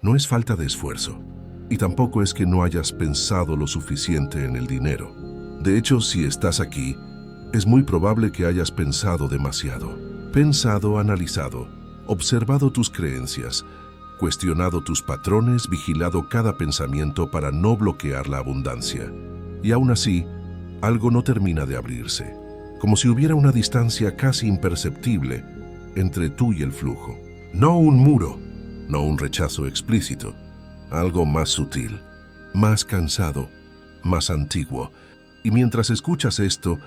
No es falta de esfuerzo, y tampoco es que no hayas pensado lo suficiente en el dinero. De hecho, si estás aquí, es muy probable que hayas pensado demasiado. Pensado, analizado, observado tus creencias, cuestionado tus patrones, vigilado cada pensamiento para no bloquear la abundancia. Y aún así, algo no termina de abrirse, como si hubiera una distancia casi imperceptible entre tú y el flujo. No un muro, no un rechazo explícito, algo más sutil, más cansado, más antiguo. Y mientras escuchas esto,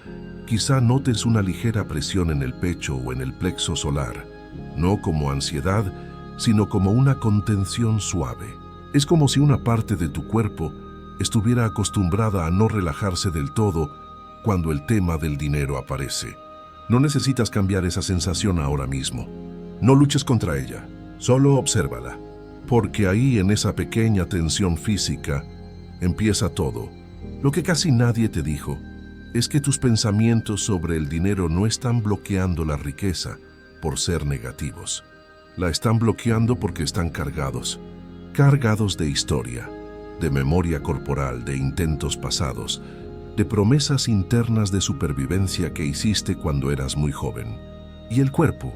quizá notes una ligera presión en el pecho o en el plexo solar, no como ansiedad, sino como una contención suave. Es como si una parte de tu cuerpo estuviera acostumbrada a no relajarse del todo cuando el tema del dinero aparece. No necesitas cambiar esa sensación ahora mismo. No luches contra ella, solo obsérvala, porque ahí en esa pequeña tensión física empieza todo. Lo que casi nadie te dijo es que tus pensamientos sobre el dinero no están bloqueando la riqueza por ser negativos. La están bloqueando porque están cargados de historia, de memoria corporal, de intentos pasados, de promesas internas de supervivencia que hiciste cuando eras muy joven. Y el cuerpo,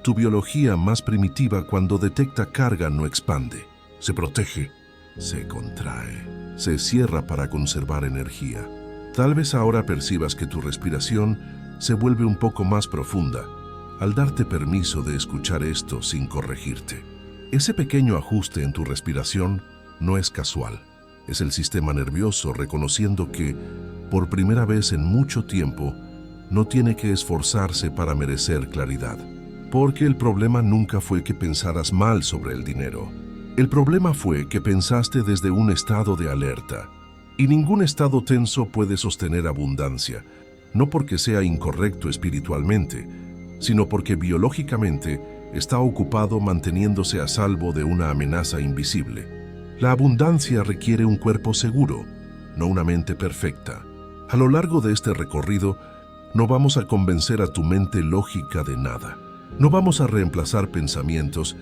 tu biología más primitiva, cuando detecta carga no expande, se protege, se contrae, se cierra para conservar energía. Tal vez ahora percibas que tu respiración se vuelve un poco más profunda al darte permiso de escuchar esto sin corregirte. Ese pequeño ajuste en tu respiración no es casual. Es el sistema nervioso reconociendo que, por primera vez en mucho tiempo, no tiene que esforzarse para merecer claridad. Porque el problema nunca fue que pensaras mal sobre el dinero. El problema fue que pensaste desde un estado de alerta. Y ningún estado tenso puede sostener abundancia, no porque sea incorrecto espiritualmente, sino porque biológicamente está ocupado manteniéndose a salvo de una amenaza invisible. La abundancia requiere un cuerpo seguro, no una mente perfecta. A lo largo de este recorrido, no vamos a convencer a tu mente lógica de nada. No vamos a reemplazar pensamientos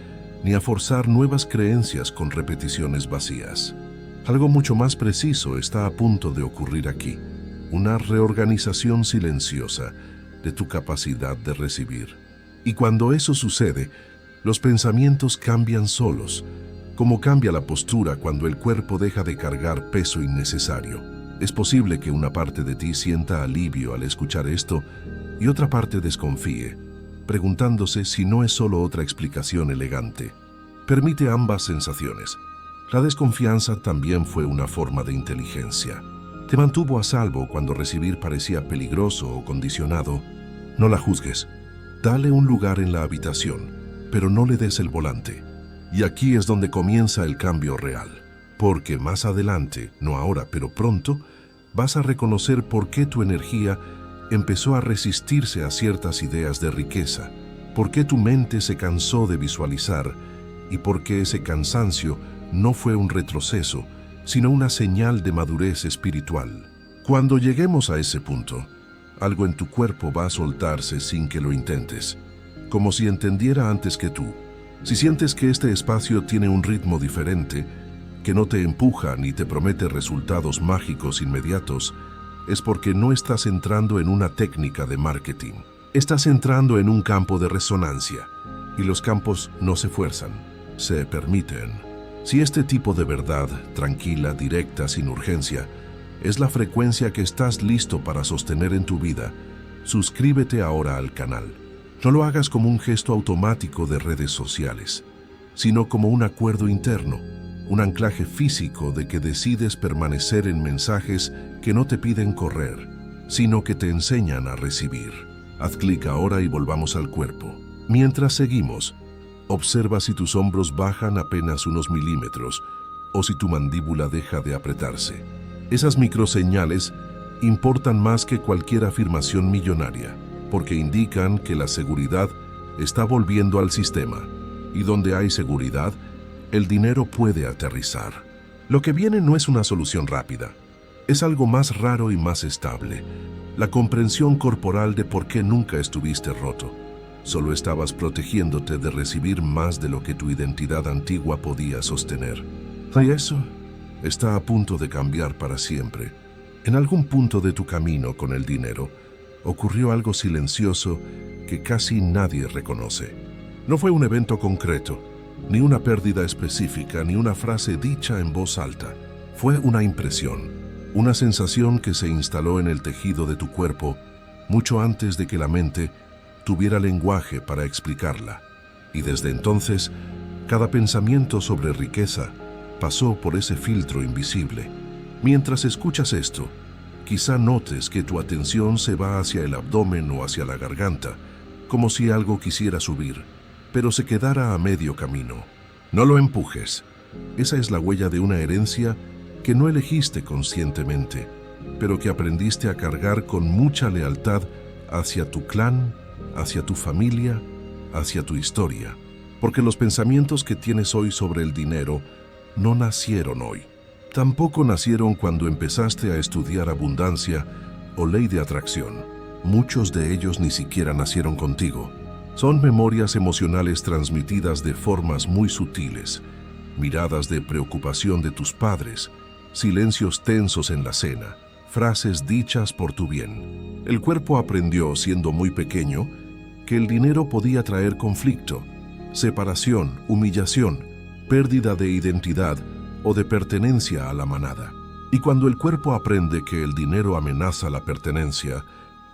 ni a forzar nuevas creencias con repeticiones vacías. Algo mucho más preciso está a punto de ocurrir aquí. Una reorganización silenciosa de tu capacidad de recibir. Y cuando eso sucede, los pensamientos cambian solos, como cambia la postura cuando el cuerpo deja de cargar peso innecesario. Es posible que una parte de ti sienta alivio al escuchar esto y otra parte desconfíe, preguntándose si no es solo otra explicación elegante. Permite ambas sensaciones. La desconfianza también fue una forma de inteligencia. Te mantuvo a salvo cuando recibir parecía peligroso o condicionado. No la juzgues. Dale un lugar en la habitación, pero no le des el volante. Y aquí es donde comienza el cambio real. Porque más adelante, no ahora, pero pronto, vas a reconocer por qué tu energía empezó a resistirse a ciertas ideas de riqueza, por qué tu mente se cansó de visualizar y por qué ese cansancio no fue un retroceso, sino una señal de madurez espiritual. Cuando lleguemos a ese punto, algo en tu cuerpo va a soltarse sin que lo intentes, como si entendiera antes que tú. Si sientes que este espacio tiene un ritmo diferente, que no te empuja ni te promete resultados mágicos inmediatos, es porque no estás entrando en una técnica de marketing. Estás entrando en un campo de resonancia, y los campos no se fuerzan, se permiten. Si este tipo de verdad, tranquila, directa, sin urgencia, es la frecuencia que estás listo para sostener en tu vida, suscríbete ahora al canal. No lo hagas como un gesto automático de redes sociales, sino como un acuerdo interno, un anclaje físico de que decides permanecer en mensajes que no te piden correr, sino que te enseñan a recibir. Haz clic ahora y volvamos al cuerpo. Mientras seguimos, observa si tus hombros bajan apenas unos milímetros o si tu mandíbula deja de apretarse. Esas microseñales importan más que cualquier afirmación millonaria, porque indican que la seguridad está volviendo al sistema, y donde hay seguridad, el dinero puede aterrizar. Lo que viene no es una solución rápida, es algo más raro y más estable, la comprensión corporal de por qué nunca estuviste roto. Solo estabas protegiéndote de recibir más de lo que tu identidad antigua podía sostener. Y eso está a punto de cambiar para siempre. En algún punto de tu camino con el dinero, ocurrió algo silencioso que casi nadie reconoce. No fue un evento concreto, ni una pérdida específica, ni una frase dicha en voz alta. Fue una impresión, una sensación que se instaló en el tejido de tu cuerpo mucho antes de que la mente tuviera lenguaje para explicarla. Y desde entonces, cada pensamiento sobre riqueza pasó por ese filtro invisible. Mientras escuchas esto, quizá notes que tu atención se va hacia el abdomen o hacia la garganta, como si algo quisiera subir, pero se quedara a medio camino. No lo empujes. Esa es la huella de una herencia que no elegiste conscientemente, pero que aprendiste a cargar con mucha lealtad hacia tu clan, hacia tu familia, hacia tu historia. Porque los pensamientos que tienes hoy sobre el dinero no nacieron hoy. Tampoco nacieron cuando empezaste a estudiar abundancia o ley de atracción. Muchos de ellos ni siquiera nacieron contigo. Son memorias emocionales transmitidas de formas muy sutiles, miradas de preocupación de tus padres, silencios tensos en la cena, frases dichas por tu bien. El cuerpo aprendió, siendo muy pequeño, que el dinero podía traer conflicto, separación, humillación, pérdida de identidad o de pertenencia a la manada. Y cuando el cuerpo aprende que el dinero amenaza la pertenencia,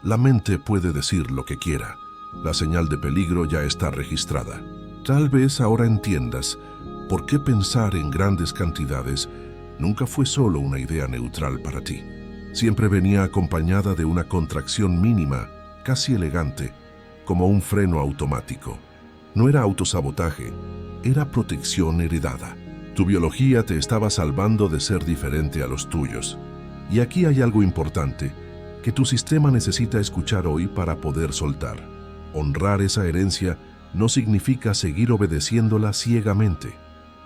la mente puede decir lo que quiera. La señal de peligro ya está registrada. Tal vez ahora entiendas por qué pensar en grandes cantidades nunca fue solo una idea neutral para ti. Siempre venía acompañada de una contracción mínima, casi elegante, como un freno automático. No era autosabotaje, era protección heredada. Tu biología te estaba salvando de ser diferente a los tuyos. Y aquí hay algo importante que tu sistema necesita escuchar hoy para poder soltar. Honrar esa herencia no significa seguir obedeciéndola ciegamente,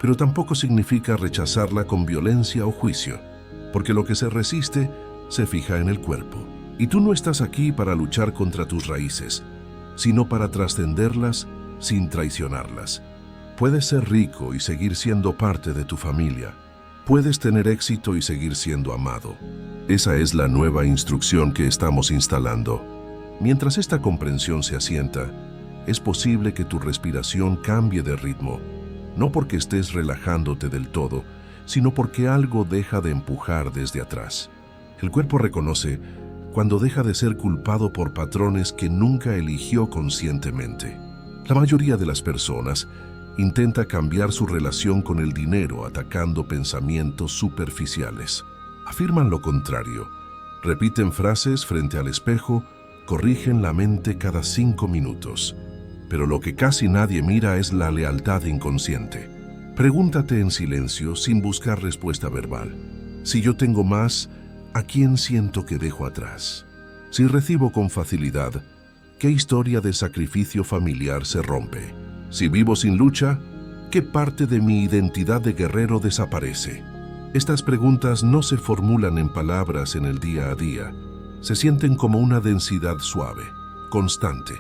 pero tampoco significa rechazarla con violencia o juicio, porque lo que se resiste se fija en el cuerpo. Y tú no estás aquí para luchar contra tus raíces, sino para trascenderlas sin traicionarlas. Puedes ser rico y seguir siendo parte de tu familia. Puedes tener éxito y seguir siendo amado. Esa es la nueva instrucción que estamos instalando. Mientras esta comprensión se asienta, es posible que tu respiración cambie de ritmo, no porque estés relajándote del todo, sino porque algo deja de empujar desde atrás. El cuerpo reconoce cuando deja de ser culpado por patrones que nunca eligió conscientemente. La mayoría de las personas intenta cambiar su relación con el dinero atacando pensamientos superficiales. Afirman lo contrario, repiten frases frente al espejo, corrigen la mente cada 5 minutos. Pero lo que casi nadie mira es la lealtad inconsciente. Pregúntate en silencio sin buscar respuesta verbal. Si yo tengo más, ¿a quién siento que dejo atrás? Si recibo con facilidad, ¿qué historia de sacrificio familiar se rompe? Si vivo sin lucha, ¿qué parte de mi identidad de guerrero desaparece? Estas preguntas no se formulan en palabras en el día a día. Se sienten como una densidad suave, constante,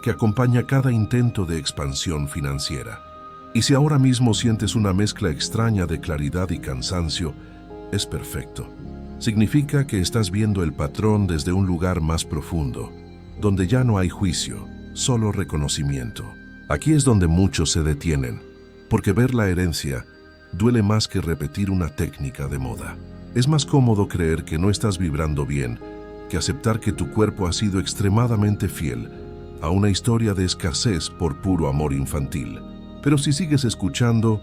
que acompaña cada intento de expansión financiera. Y si ahora mismo sientes una mezcla extraña de claridad y cansancio, es perfecto. Significa que estás viendo el patrón desde un lugar más profundo, donde ya no hay juicio, solo reconocimiento. Aquí es donde muchos se detienen, porque ver la herencia duele más que repetir una técnica de moda. Es más cómodo creer que no estás vibrando bien que aceptar que tu cuerpo ha sido extremadamente fiel a una historia de escasez por puro amor infantil. Pero si sigues escuchando,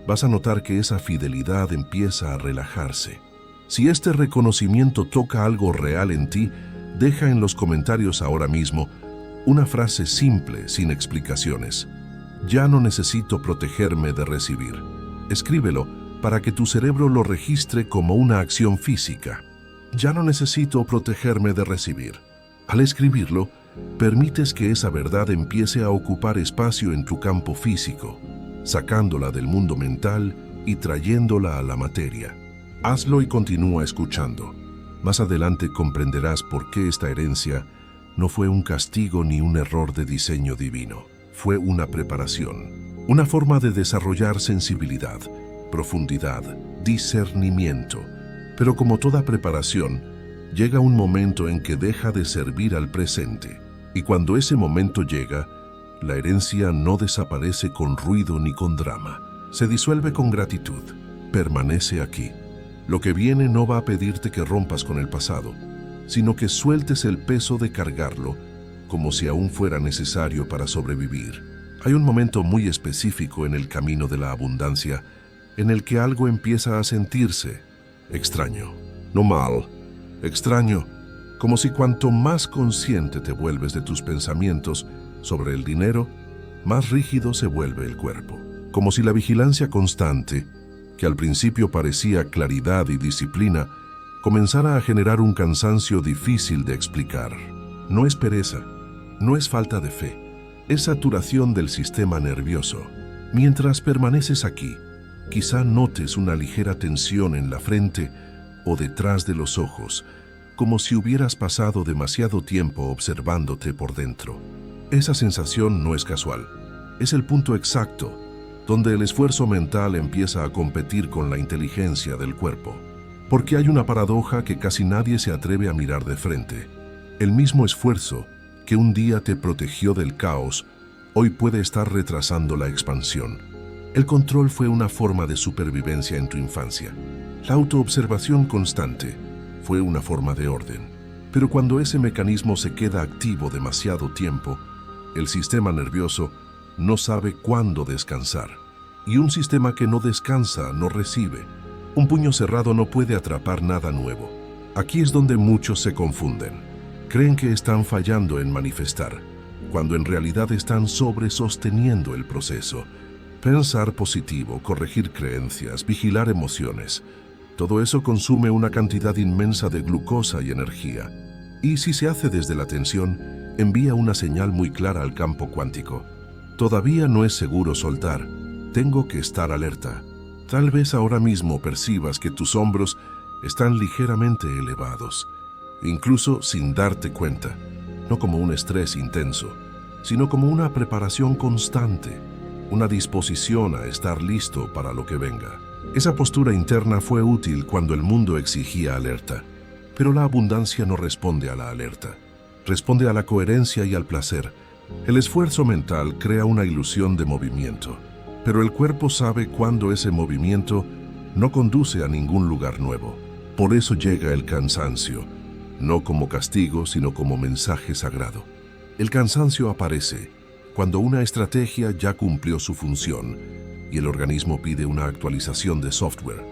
vas a notar que esa fidelidad empieza a relajarse. Si este reconocimiento toca algo real en ti, deja en los comentarios ahora mismo una frase simple, sin explicaciones. Ya no necesito protegerme de recibir. Escríbelo para que tu cerebro lo registre como una acción física. Ya no necesito protegerme de recibir. Al escribirlo, permites que esa verdad empiece a ocupar espacio en tu campo físico, sacándola del mundo mental y trayéndola a la materia. Hazlo y continúa escuchando. Más adelante comprenderás por qué esta herencia no fue un castigo ni un error de diseño divino. Fue una preparación, una forma de desarrollar sensibilidad, profundidad, discernimiento. Pero como toda preparación, llega un momento en que deja de servir al presente. Y cuando ese momento llega, la herencia no desaparece con ruido ni con drama. Se disuelve con gratitud. Permanece aquí. Lo que viene no va a pedirte que rompas con el pasado, sino que sueltes el peso de cargarlo, como si aún fuera necesario para sobrevivir. Hay un momento muy específico en el camino de la abundancia, en el que algo empieza a sentirse extraño, no mal, extraño, como si cuanto más consciente te vuelves de tus pensamientos sobre el dinero, más rígido se vuelve el cuerpo. Como si la vigilancia constante, que al principio parecía claridad y disciplina, comenzara a generar un cansancio difícil de explicar. No es pereza, no es falta de fe, es saturación del sistema nervioso. Mientras permaneces aquí, quizá notes una ligera tensión en la frente o detrás de los ojos, como si hubieras pasado demasiado tiempo observándote por dentro. Esa sensación no es casual, es el punto exacto donde el esfuerzo mental empieza a competir con la inteligencia del cuerpo. Porque hay una paradoja que casi nadie se atreve a mirar de frente. El mismo esfuerzo que un día te protegió del caos, hoy puede estar retrasando la expansión. El control fue una forma de supervivencia en tu infancia. La autoobservación constante fue una forma de orden. Pero cuando ese mecanismo se queda activo demasiado tiempo, el sistema nervioso no sabe cuándo descansar. Y un sistema que no descansa no recibe. Un puño cerrado no puede atrapar nada nuevo. Aquí es donde muchos se confunden. Creen que están fallando en manifestar, cuando en realidad están sobresosteniendo el proceso. Pensar positivo, corregir creencias, vigilar emociones. Todo eso consume una cantidad inmensa de glucosa y energía. Y si se hace desde la tensión, envía una señal muy clara al campo cuántico. Todavía no es seguro soltar. Tengo que estar alerta. Tal vez ahora mismo percibas que tus hombros están ligeramente elevados, incluso sin darte cuenta, no como un estrés intenso, sino como una preparación constante, una disposición a estar listo para lo que venga. Esa postura interna fue útil cuando el mundo exigía alerta, pero la abundancia no responde a la alerta, responde a la coherencia y al placer. El esfuerzo mental crea una ilusión de movimiento, pero el cuerpo sabe cuándo ese movimiento no conduce a ningún lugar nuevo. Por eso llega el cansancio, no como castigo, sino como mensaje sagrado. El cansancio aparece cuando una estrategia ya cumplió su función y el organismo pide una actualización de software.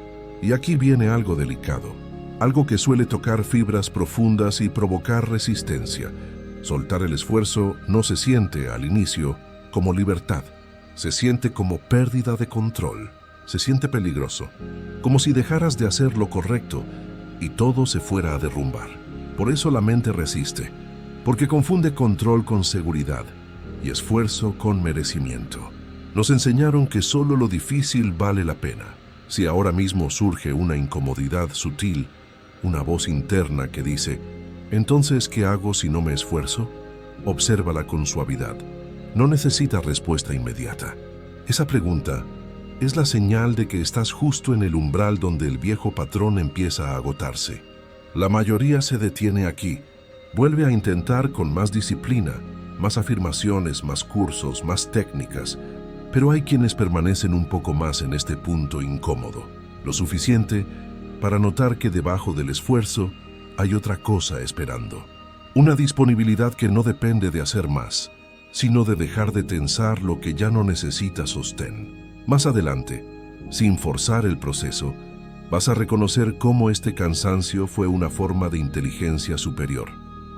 Y aquí viene algo delicado, algo que suele tocar fibras profundas y provocar resistencia. Soltar el esfuerzo no se siente al inicio como libertad, se siente como pérdida de control, se siente peligroso, como si dejaras de hacer lo correcto y todo se fuera a derrumbar. Por eso la mente resiste, porque confunde control con seguridad y esfuerzo con merecimiento. Nos enseñaron que solo lo difícil vale la pena. Si ahora mismo surge una incomodidad sutil, una voz interna que dice, ¿entonces qué hago si no me esfuerzo? Obsérvala con suavidad. No necesita respuesta inmediata. Esa pregunta es la señal de que estás justo en el umbral donde el viejo patrón empieza a agotarse. La mayoría se detiene aquí, vuelve a intentar con más disciplina, más afirmaciones, más cursos, más técnicas, pero hay quienes permanecen un poco más en este punto incómodo, lo suficiente para notar que debajo del esfuerzo hay otra cosa esperando. Una disponibilidad que no depende de hacer más, sino de dejar de tensar lo que ya no necesita sostén. Más adelante, sin forzar el proceso, vas a reconocer cómo este cansancio fue una forma de inteligencia superior,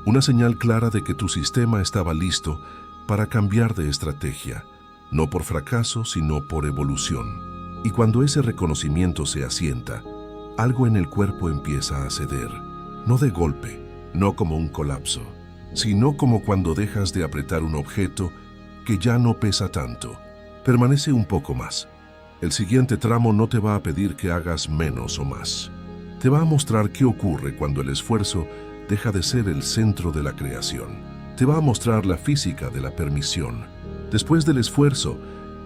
una señal clara de que tu sistema estaba listo para cambiar de estrategia, no por fracaso, sino por evolución. Y cuando ese reconocimiento se asienta, algo en el cuerpo empieza a ceder, no de golpe, no como un colapso, sino como cuando dejas de apretar un objeto que ya no pesa tanto. Permanece un poco más. El siguiente tramo no te va a pedir que hagas menos o más. Te va a mostrar qué ocurre cuando el esfuerzo deja de ser el centro de la creación. te va a mostrar la física de la permisión. Después del esfuerzo,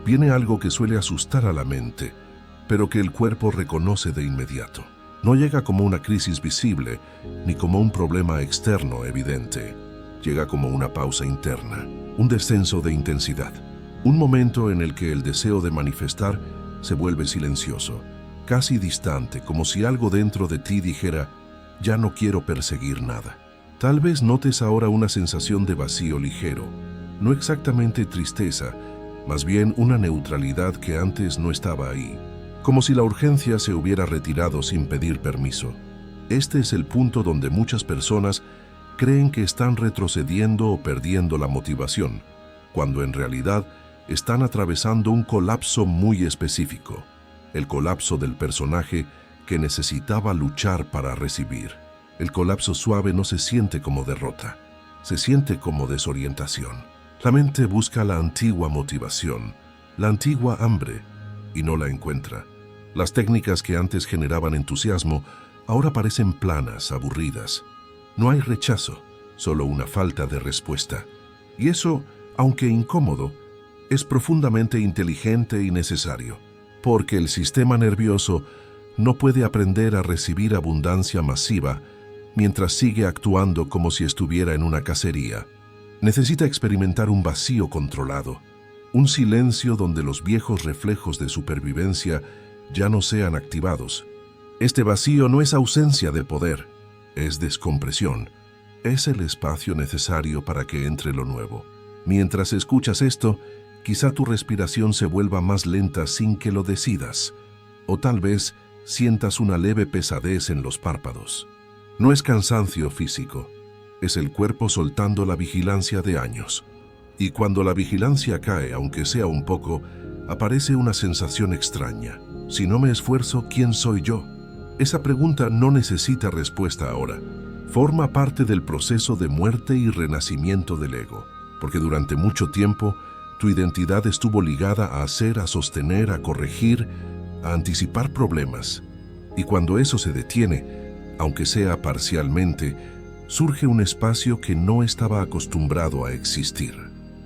viene algo que suele asustar a la mente, pero que el cuerpo reconoce de inmediato. No llega como una crisis visible, ni como un problema externo evidente. Llega como una pausa interna, un descenso de intensidad, un momento en el que el deseo de manifestar se vuelve silencioso, casi distante, como si algo dentro de ti dijera, ya no quiero perseguir nada. Tal vez notes ahora una sensación de vacío ligero, no exactamente tristeza, más bien una neutralidad que antes no estaba ahí, como si la urgencia se hubiera retirado sin pedir permiso. Este es el punto donde muchas personas creen que están retrocediendo o perdiendo la motivación, cuando en realidad están atravesando un colapso muy específico, el colapso del personaje que necesitaba luchar para recibir. El colapso suave no se siente como derrota, se siente como desorientación. La mente busca la antigua motivación, la antigua hambre, y no la encuentra. Las técnicas que antes generaban entusiasmo ahora parecen planas, aburridas. No hay rechazo, solo una falta de respuesta. Y eso, aunque incómodo, es profundamente inteligente y necesario, porque el sistema nervioso no puede aprender a recibir abundancia masiva mientras sigue actuando como si estuviera en una cacería. Necesita experimentar un vacío controlado, un silencio donde los viejos reflejos de supervivencia ya no sean activados. Este vacío no es ausencia de poder, es descompresión. Es el espacio necesario para que entre lo nuevo. Mientras escuchas esto, quizá tu respiración se vuelva más lenta sin que lo decidas, o tal vez sientas una leve pesadez en los párpados. No es cansancio físico, es el cuerpo soltando la vigilancia de años. Y cuando la vigilancia cae, aunque sea un poco, aparece una sensación extraña. Si no me esfuerzo, ¿quién soy yo? Esa pregunta no necesita respuesta ahora. Forma parte del proceso de muerte y renacimiento del ego, porque durante mucho tiempo tu identidad estuvo ligada a hacer, a sostener, a corregir, a anticipar problemas. Y cuando eso se detiene, aunque sea parcialmente, surge un espacio que no estaba acostumbrado a existir.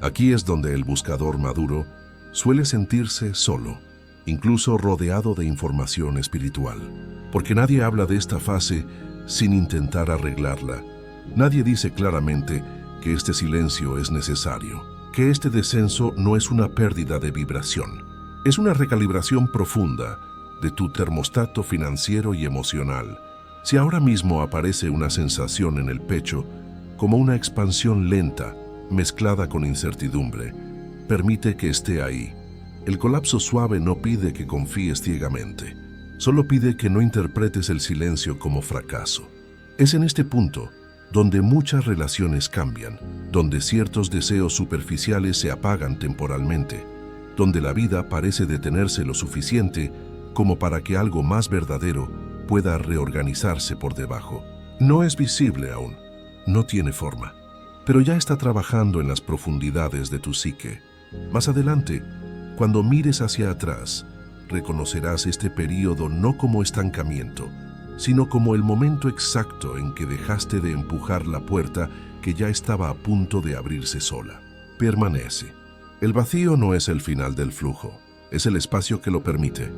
Aquí es donde el buscador maduro suele sentirse solo, incluso rodeado de información espiritual, porque nadie habla de esta fase sin intentar arreglarla. Nadie dice claramente que este silencio es necesario, que este descenso no es una pérdida de vibración, es una recalibración profunda de tu termostato financiero y emocional. Si ahora mismo aparece una sensación en el pecho, como una expansión lenta, mezclada con incertidumbre, permite que esté ahí. El colapso suave no pide que confíes ciegamente, solo pide que no interpretes el silencio como fracaso. Es en este punto donde muchas relaciones cambian, donde ciertos deseos superficiales se apagan temporalmente, donde la vida parece detenerse lo suficiente como para que algo más verdadero pueda reorganizarse por debajo. No es visible aún, no tiene forma, pero ya está trabajando en las profundidades de tu psique. Más adelante, cuando mires hacia atrás, reconocerás este período no como estancamiento, sino como el momento exacto en que dejaste de empujar la puerta que ya estaba a punto de abrirse sola. Permanece. El vacío no es el final del flujo, es el espacio que lo permite.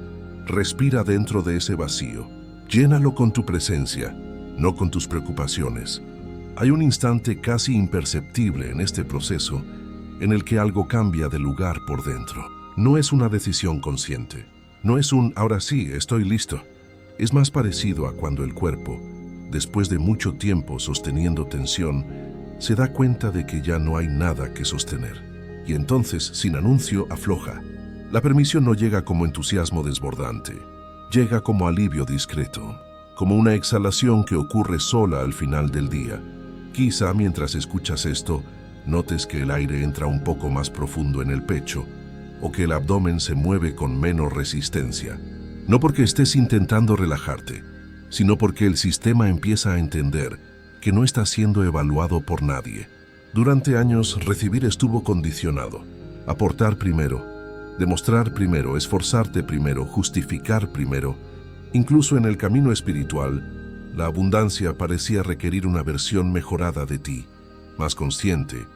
Respira dentro de ese vacío. Llénalo con tu presencia, no con tus preocupaciones. Hay un instante casi imperceptible en este proceso en el que algo cambia de lugar por dentro. No es una decisión consciente, no es un ahora sí, estoy listo. Es más parecido a cuando el cuerpo, después de mucho tiempo sosteniendo tensión, se da cuenta de que ya no hay nada que sostener. Y entonces, sin anuncio, afloja. La permisión no llega como entusiasmo desbordante. Llega como alivio discreto, como una exhalación que ocurre sola al final del día. Quizá mientras escuchas esto, notes que el aire entra un poco más profundo en el pecho o que el abdomen se mueve con menos resistencia. No porque estés intentando relajarte, sino porque el sistema empieza a entender que no está siendo evaluado por nadie. Durante años, recibir estuvo condicionado. Aportar primero, demostrar primero, esforzarte primero, justificar primero. Incluso en el camino espiritual, la abundancia parecía requerir una versión mejorada de ti. más consciente,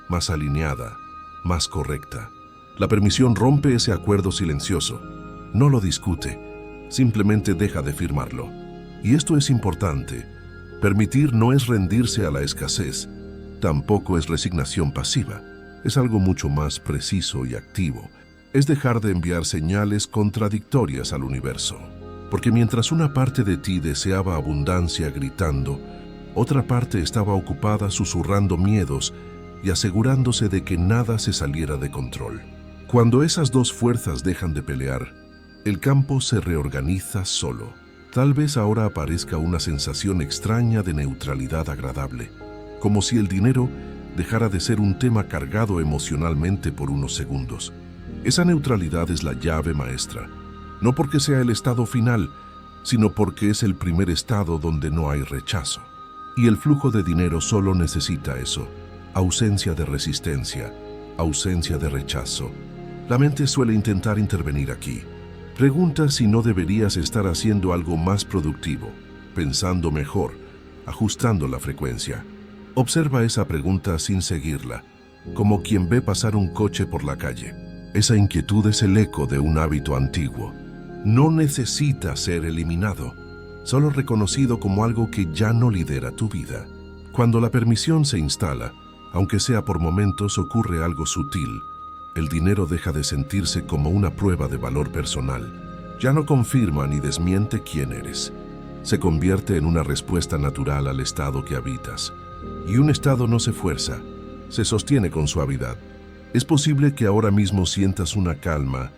más alineada, más correcta. La permisión rompe ese acuerdo silencioso. No lo discute, simplemente deja de firmarlo. Y esto es importante. Permitir no es rendirse a la escasez, tampoco es resignación pasiva. Es algo mucho más preciso y activo. Es dejar de enviar señales contradictorias al universo. Porque mientras una parte de ti deseaba abundancia gritando, otra parte estaba ocupada susurrando miedos y asegurándose de que nada se saliera de control. Cuando esas dos fuerzas dejan de pelear, el campo se reorganiza solo. Tal vez ahora aparezca una sensación extraña de neutralidad agradable, como si el dinero dejara de ser un tema cargado emocionalmente por unos segundos. Esa neutralidad es la llave maestra, no porque sea el estado final, sino porque es el primer estado donde no hay rechazo. Y el flujo de dinero solo necesita eso: ausencia de resistencia, ausencia de rechazo. La mente suele intentar intervenir aquí. Pregunta si no deberías estar haciendo algo más productivo, pensando mejor, ajustando la frecuencia. Observa esa pregunta sin seguirla, como quien ve pasar un coche por la calle. Esa inquietud es el eco de un hábito antiguo. No necesita ser eliminado, solo reconocido como algo que ya no lidera tu vida. Cuando la permisión se instala, aunque sea por momentos, ocurre algo sutil. El dinero deja de sentirse como una prueba de valor personal. Ya no confirma ni desmiente quién eres. Se convierte en una respuesta natural al estado que habitas. Y un estado no se fuerza, se sostiene con suavidad. Es posible que ahora mismo sientas una calma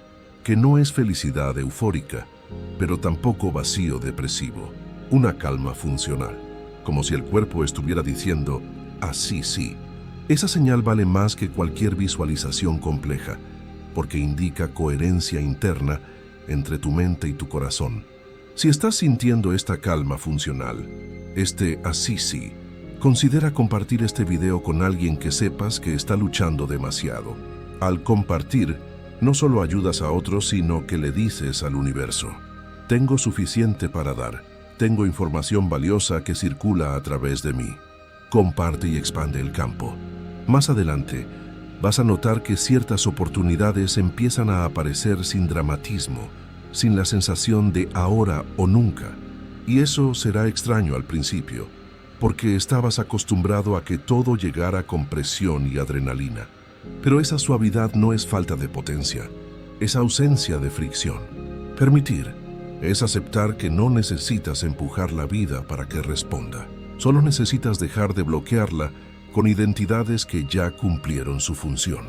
que no es felicidad eufórica, pero tampoco vacío depresivo. Una calma funcional, como si el cuerpo estuviera diciendo, así sí. Esa señal vale más que cualquier visualización compleja, porque indica coherencia interna entre tu mente y tu corazón. Si estás sintiendo esta calma funcional, así sí, considera compartir este video con alguien que sepas que está luchando demasiado. Al compartir, no solo ayudas a otros, sino que le dices al universo: tengo suficiente para dar, tengo información valiosa que circula a través de mí. Comparte y expande el campo. Más adelante, vas a notar que ciertas oportunidades empiezan a aparecer sin dramatismo, sin la sensación de ahora o nunca. Y eso será extraño al principio, porque estabas acostumbrado a que todo llegara con presión y adrenalina. Pero esa suavidad no es falta de potencia, es ausencia de fricción. Permitir es aceptar que no necesitas empujar la vida para que responda. Solo necesitas dejar de bloquearla con identidades que ya cumplieron su función.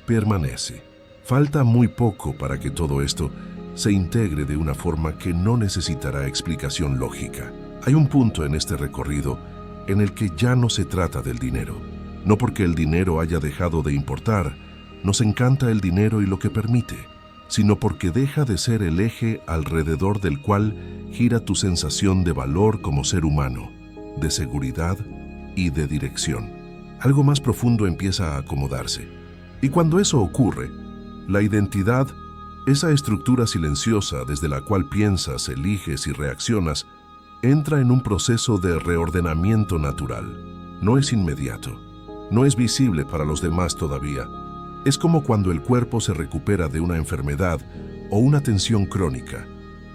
Permanece. Falta muy poco para que todo esto se integre de una forma que no necesitará explicación lógica. Hay un punto en este recorrido en el que ya no se trata del dinero. No porque el dinero haya dejado de importar, nos encanta el dinero y lo que permite, sino porque deja de ser el eje alrededor del cual gira tu sensación de valor como ser humano, de seguridad y de dirección. Algo más profundo empieza a acomodarse. Y cuando eso ocurre, la identidad, esa estructura silenciosa desde la cual piensas, eliges y reaccionas, entra en un proceso de reordenamiento natural. No es inmediato, no es visible para los demás todavía. Es como cuando el cuerpo se recupera de una enfermedad o una tensión crónica.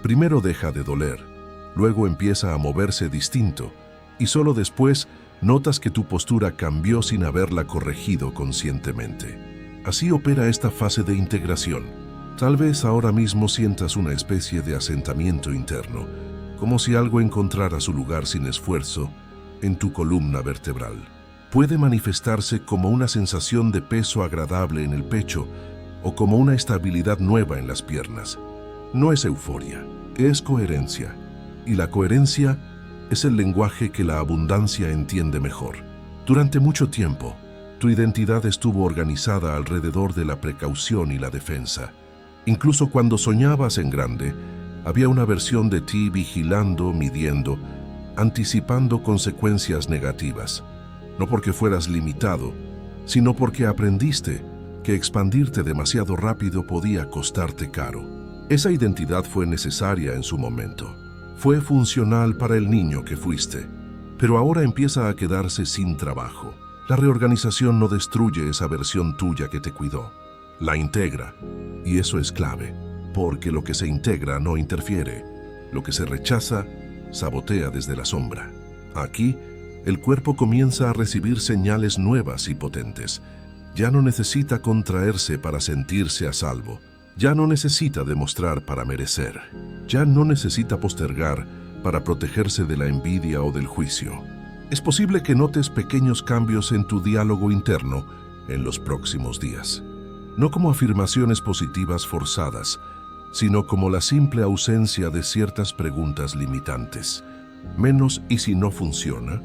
Primero deja de doler, luego empieza a moverse distinto, y solo después notas que tu postura cambió sin haberla corregido conscientemente. Así opera esta fase de integración. Tal vez ahora mismo sientas una especie de asentamiento interno, como si algo encontrara su lugar sin esfuerzo en tu columna vertebral. Puede manifestarse como una sensación de peso agradable en el pecho o como una estabilidad nueva en las piernas. No es euforia, es coherencia. Y la coherencia es el lenguaje que la abundancia entiende mejor. Durante mucho tiempo, tu identidad estuvo organizada alrededor de la precaución y la defensa. Incluso cuando soñabas en grande, había una versión de ti vigilando, midiendo, anticipando consecuencias negativas. No porque fueras limitado, sino porque aprendiste que expandirte demasiado rápido podía costarte caro. Esa identidad fue necesaria en su momento. Fue funcional para el niño que fuiste, pero ahora empieza a quedarse sin trabajo. La reorganización no destruye esa versión tuya que te cuidó, la integra, y eso es clave, porque lo que se integra no interfiere, lo que se rechaza, sabotea desde la sombra. Aquí, el cuerpo comienza a recibir señales nuevas y potentes. Ya no necesita contraerse para sentirse a salvo. Ya no necesita demostrar para merecer. Ya no necesita postergar para protegerse de la envidia o del juicio. Es posible que notes pequeños cambios en tu diálogo interno en los próximos días. No como afirmaciones positivas forzadas, sino como la simple ausencia de ciertas preguntas limitantes. Menos ¿y si no funciona?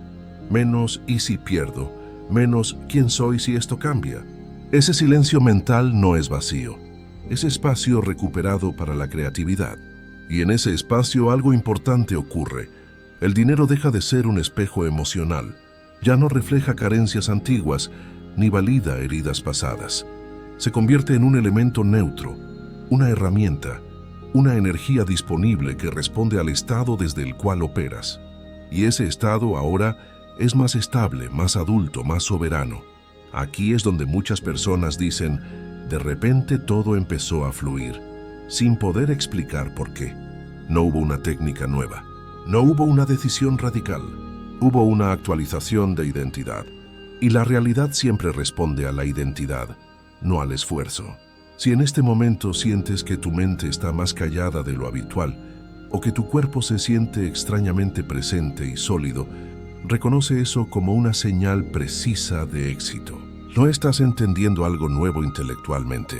Menos ¿y si pierdo? Menos ¿quién soy si esto cambia? Ese silencio mental no es vacío. Es espacio recuperado para la creatividad. Y en ese espacio algo importante ocurre. El dinero deja de ser un espejo emocional. Ya no refleja carencias antiguas, ni valida heridas pasadas. Se convierte en un elemento neutro, una herramienta, una energía disponible que responde al estado desde el cual operas. Y ese estado ahora es más estable, más adulto, más soberano. Aquí es donde muchas personas dicen, de repente todo empezó a fluir, sin poder explicar por qué. No hubo una técnica nueva, no hubo una decisión radical, hubo una actualización de identidad. Y la realidad siempre responde a la identidad, no al esfuerzo. Si en este momento sientes que tu mente está más callada de lo habitual, o que tu cuerpo se siente extrañamente presente y sólido, reconoce eso como una señal precisa de éxito. No estás entendiendo algo nuevo intelectualmente.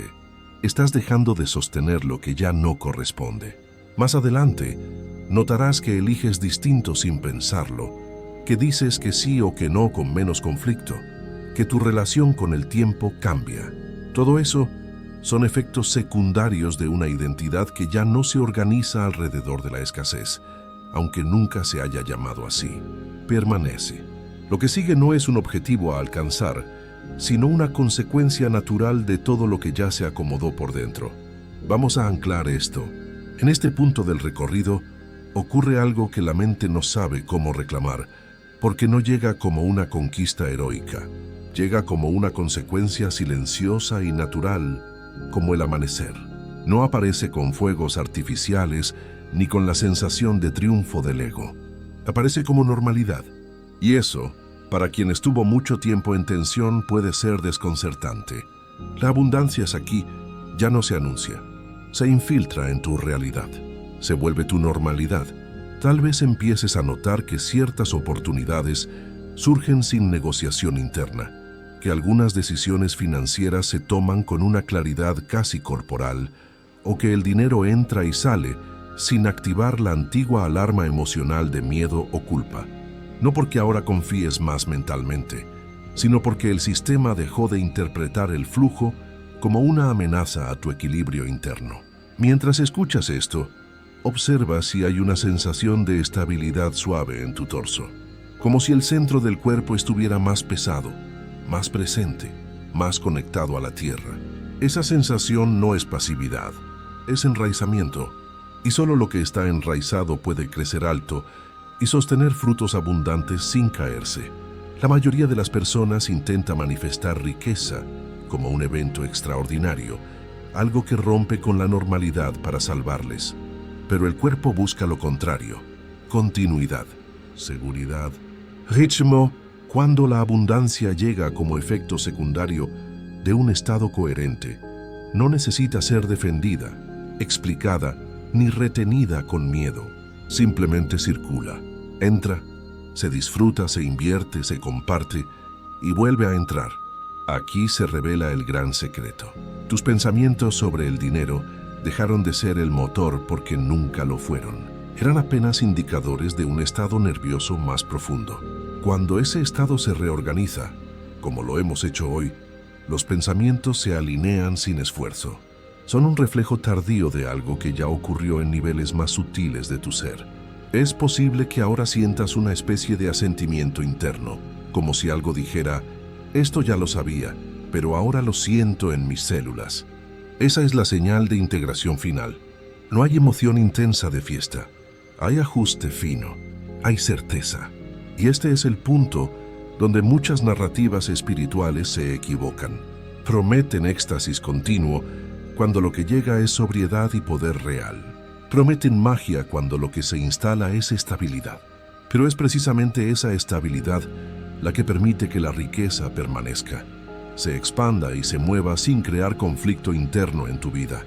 Estás dejando de sostener lo que ya no corresponde. Más adelante, notarás que eliges distinto sin pensarlo, que dices que sí o que no con menos conflicto, que tu relación con el tiempo cambia. Todo eso son efectos secundarios de una identidad que ya no se organiza alrededor de la escasez, aunque nunca se haya llamado así. Permanece. Lo que sigue no es un objetivo a alcanzar, sino una consecuencia natural de todo lo que ya se acomodó por dentro. Vamos a anclar esto. En este punto del recorrido, ocurre algo que la mente no sabe cómo reclamar, porque no llega como una conquista heroica. Llega como una consecuencia silenciosa y natural, como el amanecer. No aparece con fuegos artificiales ni con la sensación de triunfo del ego. Aparece como normalidad. Y eso, para quien estuvo mucho tiempo en tensión, puede ser desconcertante. La abundancia es aquí, ya no se anuncia. Se infiltra en tu realidad. Se vuelve tu normalidad. Tal vez empieces a notar que ciertas oportunidades surgen sin negociación interna, que algunas decisiones financieras se toman con una claridad casi corporal, o que el dinero entra y sale sin activar la antigua alarma emocional de miedo o culpa. No porque ahora confíes más mentalmente, sino porque el sistema dejó de interpretar el flujo como una amenaza a tu equilibrio interno. Mientras escuchas esto, observa si hay una sensación de estabilidad suave en tu torso, como si el centro del cuerpo estuviera más pesado, más presente, más conectado a la tierra. Esa sensación no es pasividad, es enraizamiento, y solo lo que está enraizado puede crecer alto y sostener frutos abundantes sin caerse. La mayoría de las personas intenta manifestar riqueza como un evento extraordinario, algo que rompe con la normalidad para salvarles. Pero el cuerpo busca lo contrario: continuidad, seguridad, ritmo. Cuando la abundancia llega como efecto secundario de un estado coherente, no necesita ser defendida, explicada, ni retenida con miedo. Simplemente circula, entra, se disfruta, se invierte, se comparte y vuelve a entrar. Aquí se revela el gran secreto. Tus pensamientos sobre el dinero dejaron de ser el motor porque nunca lo fueron. Eran apenas indicadores de un estado nervioso más profundo. Cuando ese estado se reorganiza, como lo hemos hecho hoy, los pensamientos se alinean sin esfuerzo. Son un reflejo tardío de algo que ya ocurrió en niveles más sutiles de tu ser. Es posible que ahora sientas una especie de asentimiento interno, como si algo dijera: esto ya lo sabía, pero ahora lo siento en mis células. Esa es la señal de integración final. No hay emoción intensa de fiesta. Hay ajuste fino. Hay certeza. Y este es el punto donde muchas narrativas espirituales se equivocan. Prometen éxtasis continuo cuando lo que llega es sobriedad y poder real. Prometen magia cuando lo que se instala es estabilidad. Pero es precisamente esa estabilidad la que permite que la riqueza permanezca, se expanda y se mueva sin crear conflicto interno en tu vida.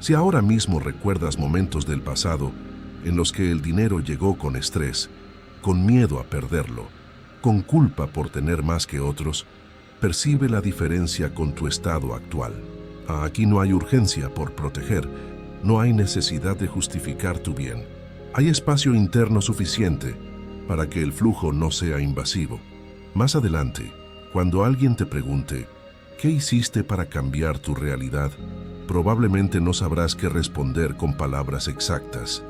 Si ahora mismo recuerdas momentos del pasado en los que el dinero llegó con estrés, con miedo a perderlo, con culpa por tener más que otros, percibe la diferencia con tu estado actual. Aquí no hay urgencia por proteger, no hay necesidad de justificar tu bien. Hay espacio interno suficiente para que el flujo no sea invasivo. Más adelante, cuando alguien te pregunte, ¿qué hiciste para cambiar tu realidad?, probablemente no sabrás qué responder con palabras exactas,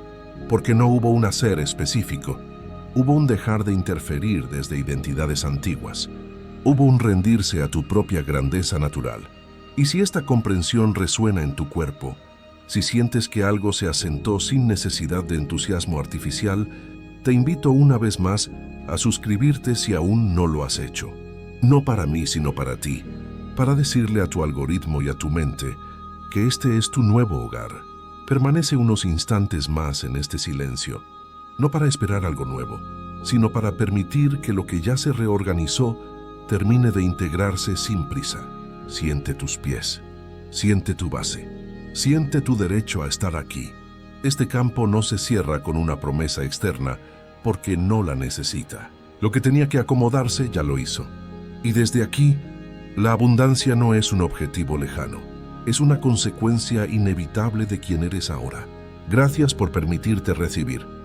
porque no hubo un hacer específico. Hubo un dejar de interferir desde identidades antiguas. Hubo un rendirse a tu propia grandeza natural. Y si esta comprensión resuena en tu cuerpo, si sientes que algo se asentó sin necesidad de entusiasmo artificial, te invito una vez más a suscribirte si aún no lo has hecho. No para mí, sino para ti, para decirle a tu algoritmo y a tu mente que este es tu nuevo hogar. Permanece unos instantes más en este silencio, no para esperar algo nuevo, sino para permitir que lo que ya se reorganizó termine de integrarse sin prisa. Siente tus pies, siente tu base, siente tu derecho a estar aquí. Este campo no se cierra con una promesa externa porque no la necesita. Lo que tenía que acomodarse ya lo hizo. Y desde aquí, la abundancia no es un objetivo lejano, es una consecuencia inevitable de quien eres ahora. Gracias por permitirte recibir.